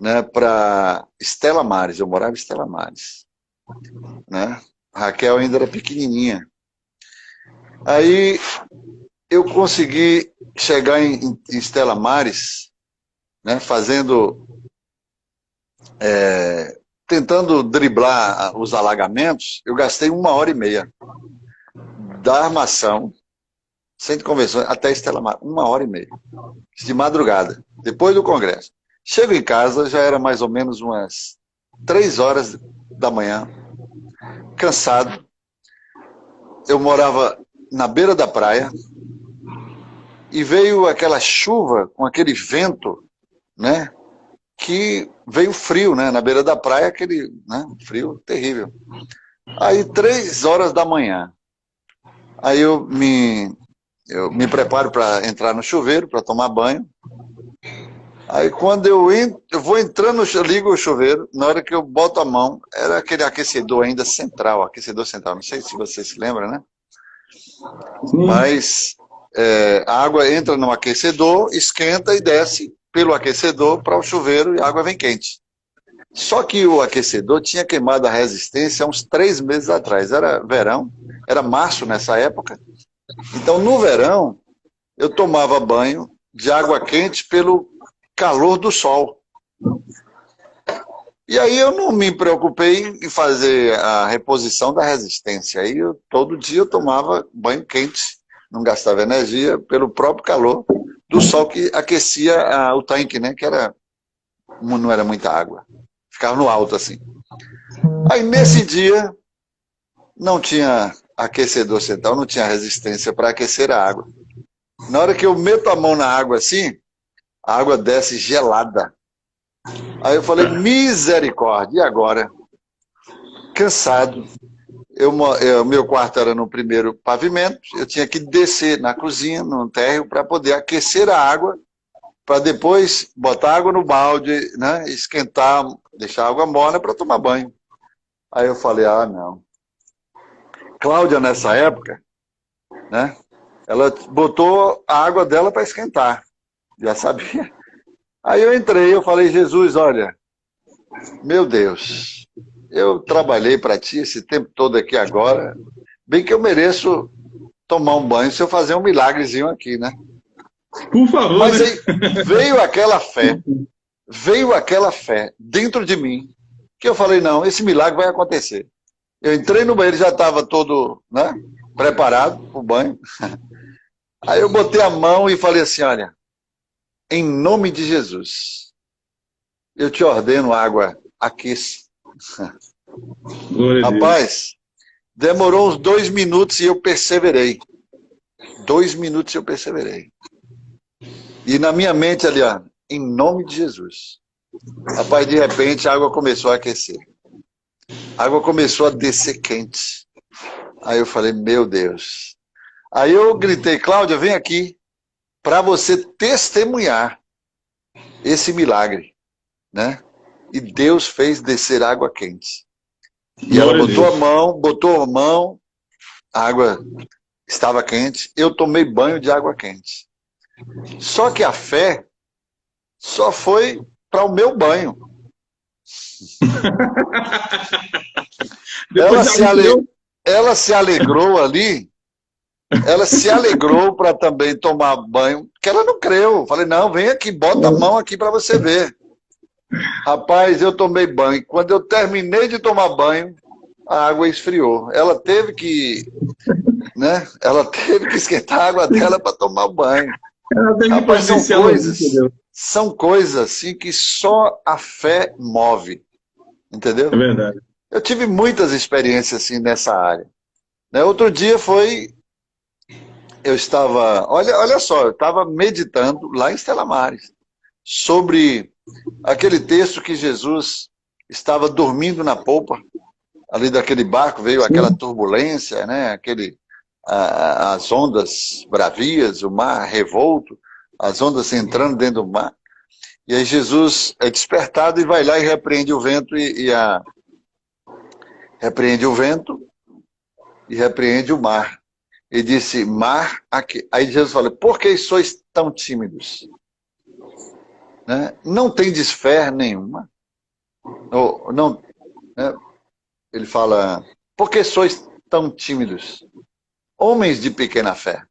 né, para Estela Maris. Eu morava em Estela Maris, né? A Raquel ainda era pequenininha. Aí eu consegui chegar em Estela Maris, né, tentando driblar os alagamentos. Eu gastei 1h30 da armação, centro de convenções, até Estela Maris, 1h30, de madrugada, depois do congresso. Chego em casa, já era mais ou menos umas 3h da manhã, cansado. Eu morava na beira da praia e veio aquela chuva com aquele vento, né? Que veio frio, né? Na beira da praia, aquele, né, frio terrível. Aí 3h da manhã, aí eu me preparo para entrar no chuveiro, para tomar banho. Aí quando eu vou entrando, eu ligo o chuveiro, na hora que eu boto a mão, era aquele aquecedor ainda central, não sei se você se lembra, né? Sim. Mas a água entra no aquecedor, esquenta e desce pelo aquecedor para o chuveiro e a água vem quente. Só que o aquecedor tinha queimado a resistência há uns 3 meses atrás. Era verão, era março nessa época. Então no verão eu tomava banho de água quente pelo calor do sol. E aí eu não me preocupei em fazer a reposição da resistência. Aí todo dia eu tomava banho quente, não gastava energia pelo próprio calor do sol que aquecia o tanque, né? Que não era muita água. Ficava no alto assim. Aí nesse dia não tinha aquecedor central, não tinha resistência para aquecer a água. Na hora que eu meto a mão na água assim, a água desce gelada. Aí eu falei, misericórdia, e agora? Cansado. Meu quarto era no primeiro pavimento, eu tinha que descer na cozinha, no térreo, para poder aquecer a água, para depois botar água no balde, né, esquentar, deixar a água morna para tomar banho. Aí eu falei, não. Cláudia, nessa época, né, ela botou a água dela para esquentar, já sabia. Aí eu entrei, eu falei, Jesus, olha, meu Deus, eu trabalhei para ti esse tempo todo aqui agora, bem que eu mereço tomar um banho se eu fazer um milagrezinho aqui, né? Por favor. Mas aí veio aquela fé dentro de mim, que eu falei, não, esse milagre vai acontecer. Eu entrei no banheiro, já estava todo, né, preparado para o banho. Aí eu botei a mão e falei assim, olha, em nome de Jesus, eu te ordeno água, aqueça. Glória a Deus. Rapaz, demorou uns 2 minutos e eu perseverei. 2 minutos e eu perseverei. E na minha mente ali, ó, em nome de Jesus. Rapaz, de repente a água começou a aquecer. A água começou a descer quente. Aí eu falei, meu Deus. Aí eu gritei, Cláudia, vem aqui para você testemunhar esse milagre, né? E Deus fez descer água quente. E ela Glória a Deus. botou a mão, a água estava quente, eu tomei banho de água quente. Só que a fé só foi para o meu banho. Ela se alegrou ali, ela se alegrou para também tomar banho, porque ela não creu. Falei, não, vem aqui, bota a mão aqui para você ver. Rapaz, eu tomei banho. Quando eu terminei de tomar banho, a água esfriou. Ela teve que, né? Ela teve que esquentar a água dela para tomar banho. Rapaz, são coisas assim que só a fé move, entendeu? É verdade. Eu tive muitas experiências assim nessa área. Né? Outro dia eu estava, olha só, eu estava meditando lá em Stella Maris sobre aquele texto que Jesus estava dormindo na polpa, ali daquele barco, veio aquela turbulência, né? As ondas bravias, o mar revolto, as ondas entrando dentro do mar. E aí Jesus é despertado e vai lá e repreende o vento repreende o vento e repreende o mar. E disse, mar, aqui. Aí Jesus fala, por que sois tão tímidos? Né? Não tendes fé nenhuma. Ou, não, né? Ele fala, por que sois tão tímidos? Homens de pequena fé.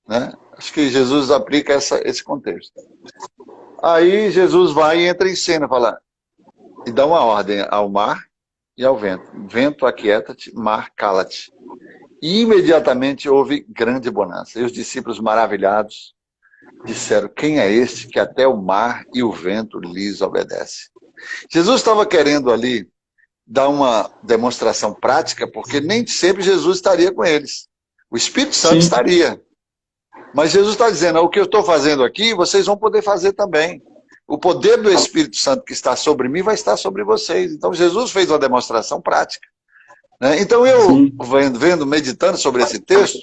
Né? Acho que Jesus aplica esse contexto. Aí Jesus vai e entra em cena, fala, e dá uma ordem ao mar e ao vento. Vento, aquieta-te, mar, cala-te. E imediatamente houve grande bonança. E os discípulos maravilhados disseram, quem é este que até o mar e o vento lhes obedece? Jesus estava querendo ali dar uma demonstração prática, porque nem sempre Jesus estaria com eles. O Espírito Santo estaria. Mas Jesus está dizendo, o que eu estou fazendo aqui, vocês vão poder fazer também. O poder do Espírito Santo que está sobre mim vai estar sobre vocês. Então Jesus fez uma demonstração prática. Né? Então eu, meditando sobre esse texto,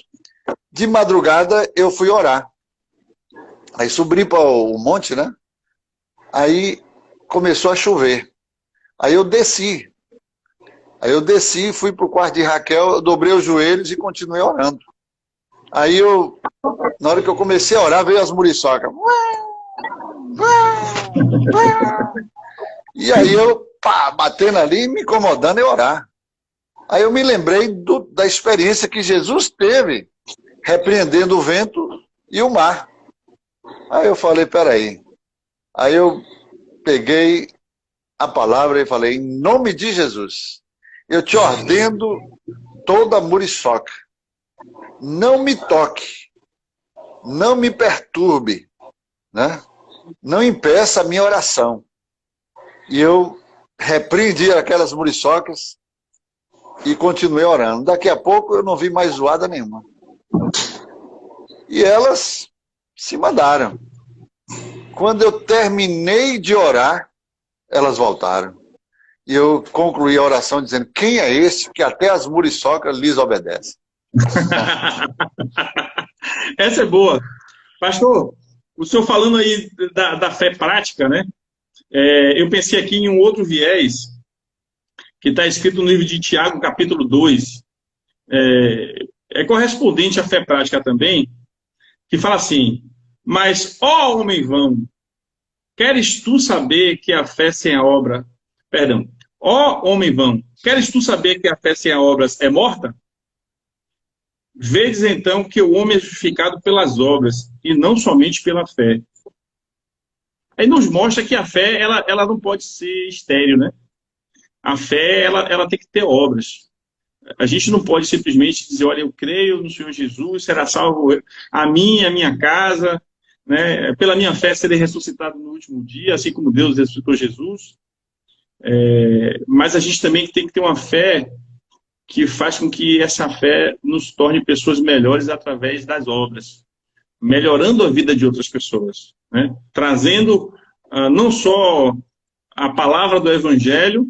de madrugada eu fui orar. Aí subi para o monte, né? Aí começou a chover. Aí eu desci, fui para o quarto de Raquel, eu dobrei os joelhos e continuei orando. Aí na hora que eu comecei a orar, veio as muriçocas. E aí eu, batendo ali, me incomodando em orar. Aí eu me lembrei da experiência que Jesus teve, repreendendo o vento e o mar. Aí eu falei, peraí. Aí eu peguei a palavra e falei, em nome de Jesus, eu te ordeno toda muriçoca. Não me toque, não me perturbe, né? Não impeça a minha oração. E eu repreendi aquelas muriçocas e continuei orando. Daqui a pouco eu não vi mais zoada nenhuma. E elas se mandaram. Quando eu terminei de orar, elas voltaram. E eu concluí a oração dizendo, quem é esse que até as muriçocas lhes obedecem? Essa é boa. Pastor, o senhor falando aí da fé prática, né? Eu pensei aqui em um outro viés, que está escrito no livro de Tiago, capítulo 2. É correspondente à fé prática também, que fala assim, mas, ó homem vão, queres tu saber que a fé sem a obra... Perdão. Ó homem vão, queres tu saber que a fé sem a obras é morta? Vedes então que o homem é justificado pelas obras e não somente pela fé. Aí nos mostra que a fé ela não pode ser estéril, né? A fé ela tem que ter obras. A gente não pode simplesmente dizer, olha, eu creio no Senhor Jesus, será salvo a minha casa, né? Pela minha fé serei ressuscitado no último dia, assim como Deus ressuscitou Jesus. Mas a gente também tem que ter uma fé que faz com que essa fé nos torne pessoas melhores através das obras, melhorando a vida de outras pessoas, né? Trazendo não só a palavra do Evangelho,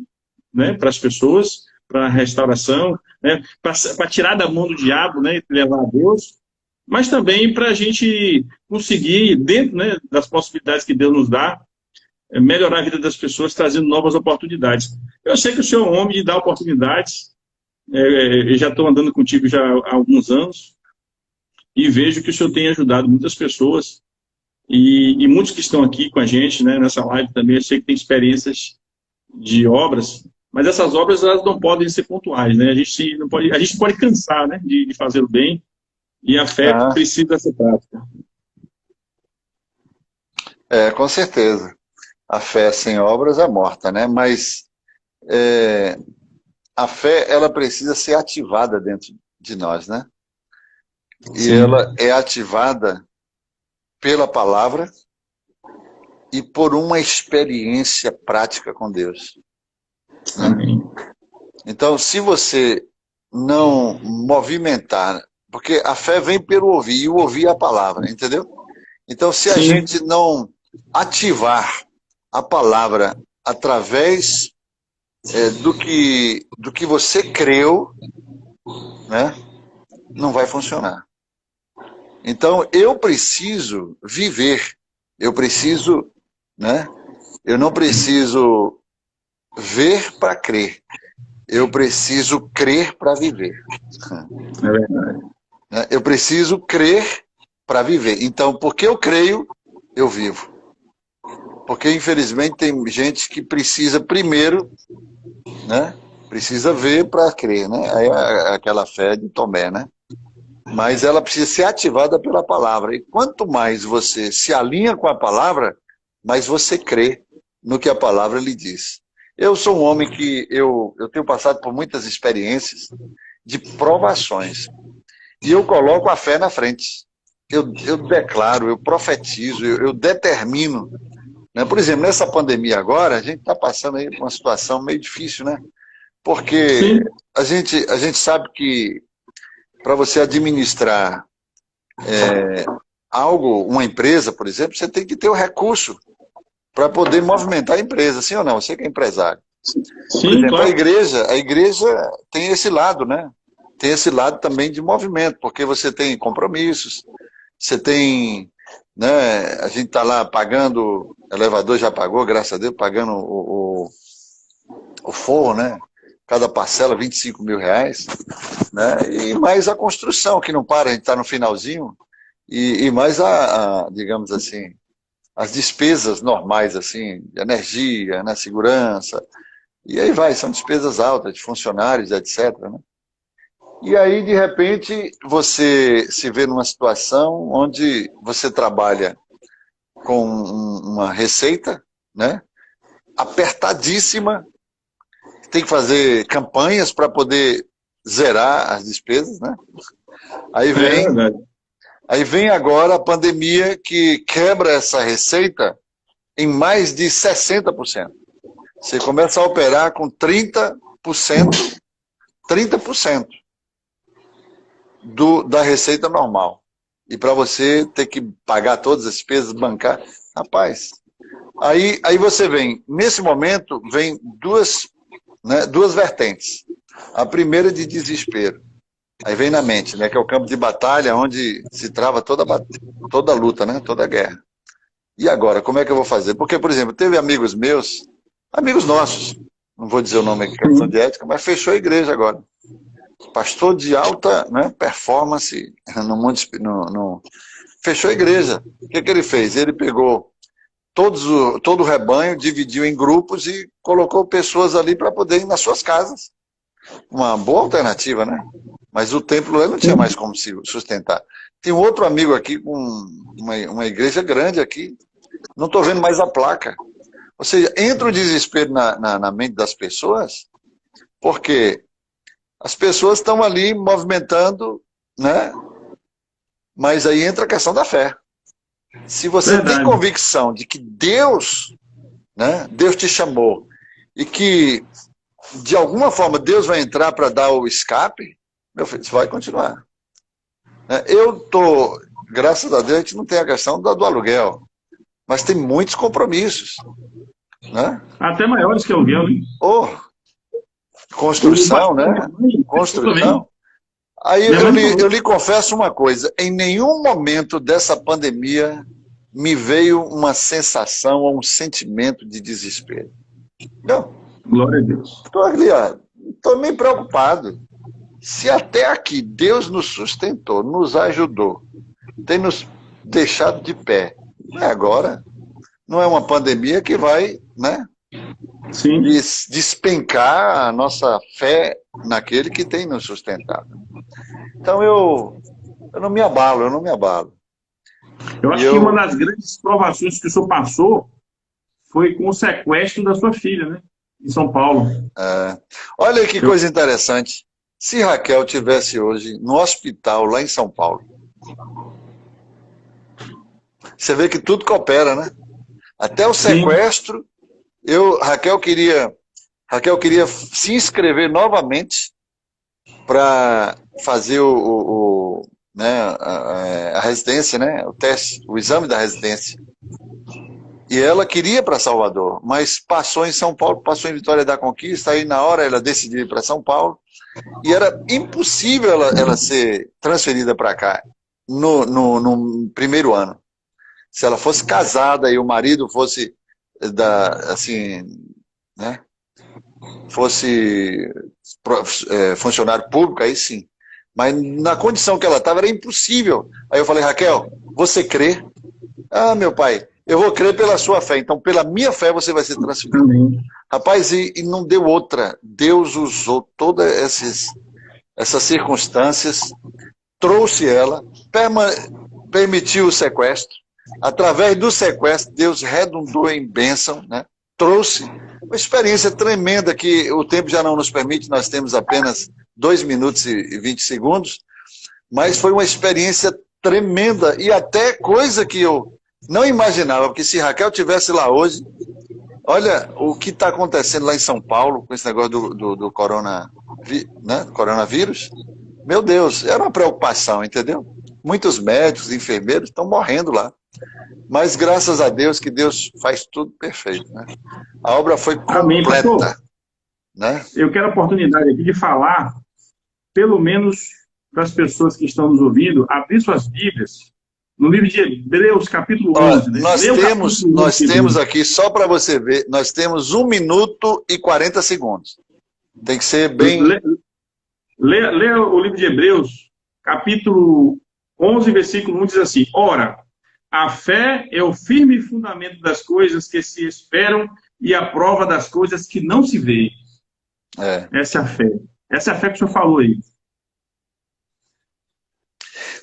né, para as pessoas, para a restauração, né, para tirar da mão do diabo, né, e levar a Deus, mas também para a gente conseguir, dentro, né, das possibilidades que Deus nos dá, melhorar a vida das pessoas, trazendo novas oportunidades. Eu sei que o senhor é um homem de dar oportunidades, eu já estou andando contigo já há alguns anos, e vejo que o senhor tem ajudado muitas pessoas, e muitos que estão aqui com a gente, né, nessa live também, eu sei que tem experiências de obras, mas essas obras elas não podem ser pontuais, né? A gente pode cansar, né, de fazer o bem, e a fé precisa ser prática. Com certeza. A fé sem obras é morta, né? Mas a fé, ela precisa ser ativada dentro de nós, né? E Sim. ela é ativada pela palavra e por uma experiência prática com Deus. Amém. Então, se você não movimentar, porque a fé vem pelo ouvir, e o ouvir é a palavra, entendeu? Então, se a Sim. gente não ativar a palavra através do que você creu, né, não vai funcionar. Então, eu preciso viver, eu preciso, né, eu não preciso ver para crer, eu preciso crer para viver. É verdade. Eu preciso crer para viver. Então, porque eu creio, eu vivo. Porque, infelizmente, tem gente que precisa primeiro, né, precisa ver para crer, né? Aí é aquela fé de Tomé, né? Mas ela precisa ser ativada pela palavra. E quanto mais você se alinha com a palavra, mais você crê no que a palavra lhe diz. Eu sou um homem que eu tenho passado por muitas experiências de provações. E eu coloco a fé na frente. Eu declaro, eu profetizo, eu determino. Né? Por exemplo, nessa pandemia agora, a gente está passando aí uma situação meio difícil, né? Porque a gente sabe que para você administrar algo, uma empresa, por exemplo, você tem que ter o recurso para poder movimentar a empresa, sim ou não? Você que é empresário. Sim, Por exemplo, claro. a igreja tem esse lado, né? Tem esse lado também de movimento, porque você tem compromissos, você tem, né? A gente está lá pagando, o elevador já pagou, graças a Deus, pagando o forro, né? Cada parcela R$ 25.000, né? E mais a construção, que não para, a gente está no finalzinho, e mais digamos assim, as despesas normais, assim, de energia, né? Segurança, e aí vai, são despesas altas de funcionários, etc., né? E aí, de repente, você se vê numa situação onde você trabalha com uma receita, né? Apertadíssima, tem que fazer campanhas para poder zerar as despesas, né? Aí vem agora a pandemia que quebra essa receita em mais de 60%. Você começa a operar com 30% da receita normal. E para você ter que pagar todas as despesas, bancar, rapaz. Aí você vem, nesse momento, vem duas vertentes. A primeira de desespero. Aí vem na mente, né, que é o campo de batalha onde se trava toda a luta, né, toda a guerra. E agora, como é que eu vou fazer? Porque, por exemplo, teve amigos meus, amigos nossos, não vou dizer o nome aqui, questão de ética, mas fechou a igreja agora. Pastor de alta, né, performance fechou a igreja. O que ele fez? Ele pegou todo o rebanho, dividiu em grupos e colocou pessoas ali para poder ir nas suas casas. Uma boa alternativa, né? Mas o templo não tinha mais como se sustentar. Tem um outro amigo aqui com uma igreja grande aqui, não estou vendo mais a placa. Ou seja, entra o desespero na mente das pessoas, porque As pessoas estão ali movimentando, né? Mas aí entra a questão da fé. Se você tem convicção de que Deus, né, Deus te chamou e que, de alguma forma, Deus vai entrar para dar o escape, meu filho, você vai continuar. Graças a Deus, a gente não tem a questão do aluguel, mas tem muitos compromissos. Né? Até maiores que aluguel, né? Construção, né? Construção. Aí eu lhe confesso uma coisa, em nenhum momento dessa pandemia me veio uma sensação ou um sentimento de desespero. Não. Glória a Deus. Estou meio preocupado. Se até aqui Deus nos sustentou, nos ajudou, tem nos deixado de pé, e agora não é uma pandemia que vai, né, sim, despencar a nossa fé naquele que tem nos sustentado. Então eu não me abalo, Eu acho que uma das grandes provações que o senhor passou foi com o sequestro da sua filha, né? Em São Paulo. Olha que coisa interessante. Se Raquel tivesse hoje no hospital lá em São Paulo, você vê que tudo coopera, né? Até o sequestro, Raquel queria se inscrever novamente para fazer a residência, né? O teste, o exame da residência. E ela queria ir para Salvador, mas passou em São Paulo, passou em Vitória da Conquista, aí na hora ela decidiu ir para São Paulo, e era impossível ela ser transferida para cá no primeiro ano. Se ela fosse casada e o marido fosse funcionário público, aí sim. Mas na condição que ela estava, era impossível. Aí eu falei, Raquel, você crê? Ah, meu pai, eu vou crer pela sua fé. Então, pela minha fé, você vai ser transferido. Amém. Rapaz, e não deu outra. Deus usou todas essas circunstâncias, trouxe ela, permitiu o sequestro. Através do sequestro, Deus redundou em bênção, né? Trouxe uma experiência tremenda que o tempo já não nos permite, nós temos apenas 2 minutos e 20 segundos, mas foi uma experiência tremenda e até coisa que eu não imaginava, porque se Raquel estivesse lá hoje, olha o que está acontecendo lá em São Paulo, com esse negócio do coronavírus, meu Deus, era uma preocupação, entendeu? Muitos médicos, enfermeiros estão morrendo lá. Mas graças a Deus que Deus faz tudo perfeito, né? A obra foi completa. Amém, pastor, né? Eu quero a oportunidade aqui de falar, pelo menos para as pessoas que estão nos ouvindo, abrir suas Bíblias no livro de Hebreus, capítulo 11. Né? Nós temos aqui, só para você ver, nós temos 1 minuto e 40 segundos. Tem que ser bem... Leia o livro de Hebreus, capítulo 11, versículo 1, diz assim: Ora, a fé é o firme fundamento das coisas que se esperam e a prova das coisas que não se veem. Essa é a fé. Essa é a fé que o senhor falou aí.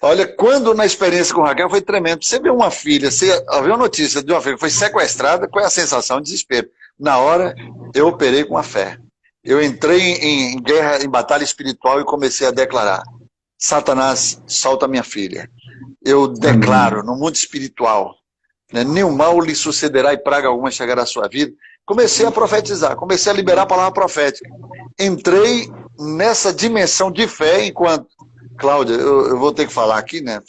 Olha, quando na experiência com Raquel foi tremendo. Você vê uma filha, você ouviu a notícia de uma filha que foi sequestrada, qual é a sensação? Desespero. Na hora, eu operei com a fé. Eu entrei em guerra, em batalha espiritual e comecei a declarar: Satanás, solta minha filha. Eu declaro no mundo espiritual, né, nenhum mal lhe sucederá e praga alguma chegará à sua vida. Comecei a profetizar, comecei a liberar a palavra profética. Entrei nessa dimensão de fé enquanto... Cláudia, eu vou ter que falar aqui, né?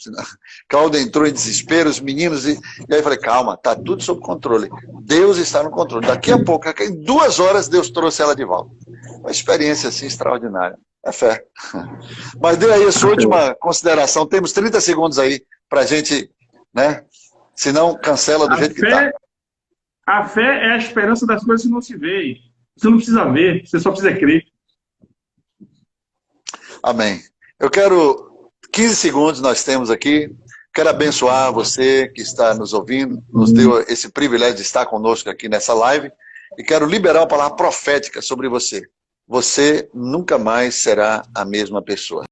Cláudia entrou em desespero, os meninos, e aí eu falei, calma, está tudo sob controle. Deus está no controle. Daqui a pouco, em 2 horas, Deus trouxe ela de volta. Uma experiência assim extraordinária. É fé. Mas dê aí a sua última consideração. Temos 30 segundos aí para a gente, né? Senão cancela do jeito que está. A fé é a esperança das coisas que não se veem. Você não precisa ver, você só precisa crer. Amém. Eu quero 15 segundos, nós temos aqui. Quero abençoar você que está nos ouvindo, nos deu esse privilégio de estar conosco aqui nessa live. E quero liberar uma palavra profética sobre você. Você nunca mais será a mesma pessoa.